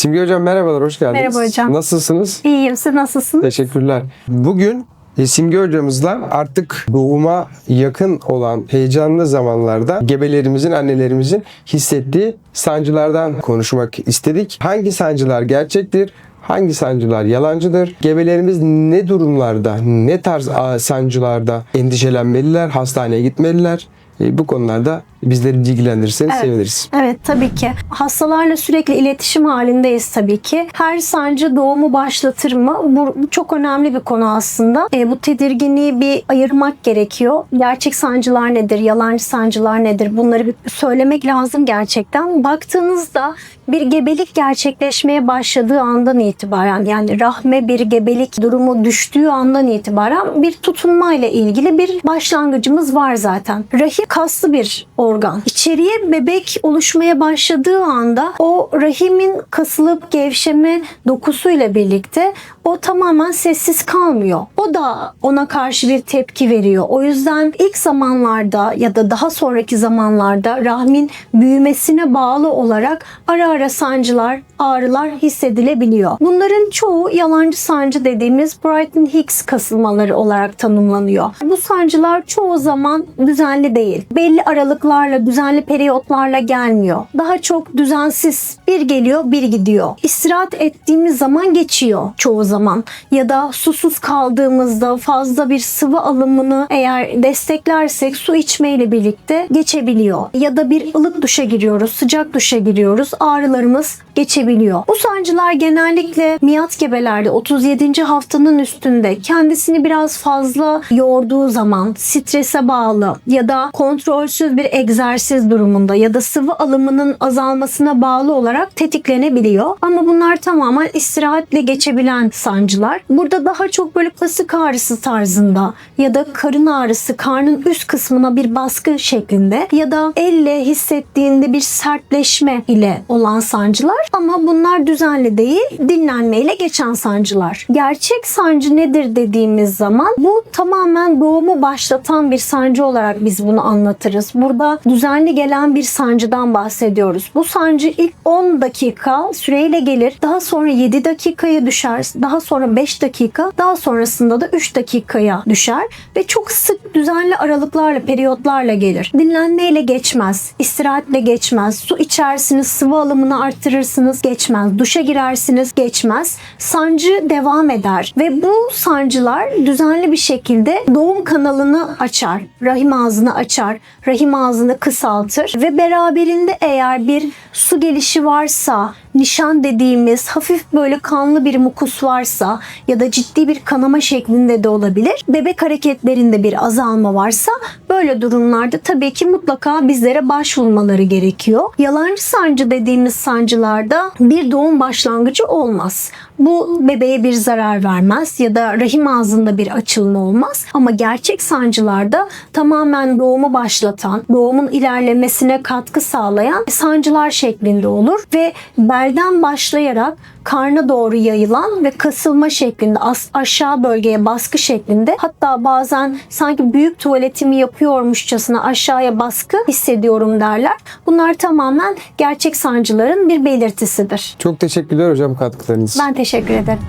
Simge Hocam merhabalar, hoş geldiniz. Merhaba hocam. Nasılsınız? İyiyim, siz nasılsınız? Teşekkürler. Bugün Simge Hocamızla artık doğuma yakın olan heyecanlı zamanlarda gebelerimizin, annelerimizin hissettiği sancılardan konuşmak istedik. Hangi sancılar gerçektir? Hangi sancılar yalancıdır? Gebelerimiz ne durumlarda, ne tarz sancılarda endişelenmeliler, hastaneye gitmeliler? Bu konularda bizleri bilgilendirirseniz seviniriz. Evet, tabii ki. Hastalarla sürekli iletişim halindeyiz tabii ki. Her sancı doğumu başlatır mı? Bu çok önemli bir konu aslında. Bu tedirginliği bir ayırmak gerekiyor. Gerçek sancılar nedir? Yalancı sancılar nedir? Bunları bir söylemek lazım gerçekten. Baktığınızda bir gebelik gerçekleşmeye başladığı andan itibaren, yani rahme bir gebelik durumu düştüğü andan itibaren bir tutunma ile ilgili bir başlangıcımız var zaten. Rahim kaslı bir organ. İçeriye bebek oluşmaya başladığı anda o rahimin kasılıp gevşeme dokusuyla birlikte o tamamen sessiz kalmıyor. O da ona karşı bir tepki veriyor. O yüzden ilk zamanlarda ya da daha sonraki zamanlarda rahmin büyümesine bağlı olarak ara ara sancılar, ağrılar hissedilebiliyor. Bunların çoğu yalancı sancı dediğimiz Brighton Hicks kasılmaları olarak tanımlanıyor. Bu sancılar çoğu zaman düzenli değil. Belli aralıklarla, düzenli periyotlarla gelmiyor. Daha çok düzensiz. Bir geliyor, bir gidiyor. İstirahat ettiğimiz zaman geçiyor çoğu zaman. Ya da susuz kaldığımızda fazla bir sıvı alımını eğer desteklersek su içmeyle birlikte geçebiliyor. Ya da bir ılık duşa giriyoruz, sıcak duşa giriyoruz. Ağrılarımız geçebiliyor. Bu sancılar genellikle miyat gebelerde 37. haftanın üstünde kendisini biraz fazla yorduğu zaman, strese bağlı ya da kontrolsüz bir egzersiz durumunda ya da sıvı alımının azalmasına bağlı olarak tetiklenebiliyor. Ama bunlar tamamen istirahatle geçebilen sancılar. Burada daha çok böyle kasık ağrısı tarzında ya da karın ağrısı, karnın üst kısmına bir baskı şeklinde ya da elle hissettiğinde bir sertleşme ile olan sancılar, ama bunlar düzenli değil, dinlenmeyle geçen sancılar. Gerçek sancı nedir dediğimiz zaman bu tamamen doğumu başlatan bir sancı olarak biz bunu anlatırız. Burada düzenli gelen bir sancıdan bahsediyoruz. Bu sancı ilk 10 dakika süreyle gelir. Daha sonra 7 dakikaya düşer. Daha sonra 5 dakika. Daha sonrasında da 3 dakikaya düşer. Ve çok sık düzenli aralıklarla, periyotlarla gelir. Dinlenmeyle geçmez. İstirahatle geçmez. Su içersiniz, sıvı alımını arttırırsınız, geçmez. Duşa girersiniz, geçmez. Sancı devam eder. Ve bu sancılar düzenli bir şekilde doğum kanalını açar. Rahim ağzını açar. Rahim ağzını kısaltır. Ve beraberinde eğer bir su gelişi varsa, nişan dediğimiz hafif böyle kanlı bir mukus varsa ya da ciddi bir kanama şeklinde de olabilir. Bebek hareketlerinde bir azalma varsa böyle durumlarda tabii ki mutlaka bizlere başvurmaları gerekiyor. Yalancı sancı dediğimiz sancılarda bir doğum başlangıcı olmaz. Bu bebeğe bir zarar vermez ya da rahim ağzında bir açılma olmaz. Ama gerçek sancılarda tamamen doğumu başlatan, doğumun ilerlemesine katkı sağlayan sancılar şeklinde olur ve belden başlayarak karna doğru yayılan ve kasılma şeklinde, aşağı bölgeye baskı şeklinde, hatta bazen sanki büyük tuvaletimi yapıyormuşçasına aşağıya baskı hissediyorum derler. Bunlar tamamen gerçek sancıların bir belirtisidir. Çok teşekkürler hocam katkılarınız için. Ben teşekkür ederim.